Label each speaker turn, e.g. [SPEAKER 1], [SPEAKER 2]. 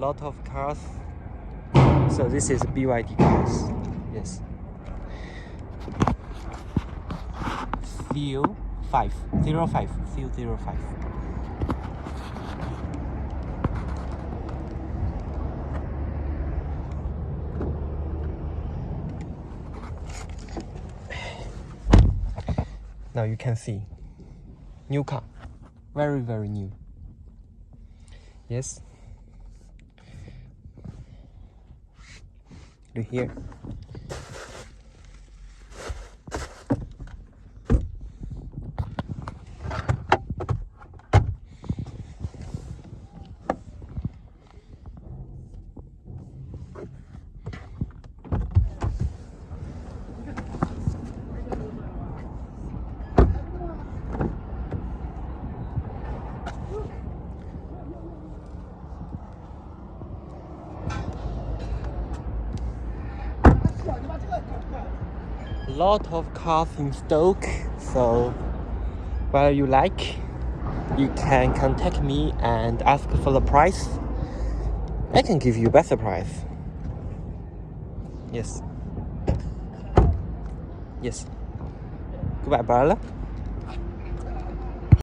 [SPEAKER 1] lot of cars. So this is BYD cars. Yes. Theo 505. Theo 05. Now you can see new car, very new. Yes. Look here. Lot of cars in stock, so whatever you like, you can contact me and ask for the price. I can give you better price. Yes. Yes. Goodbye, brother.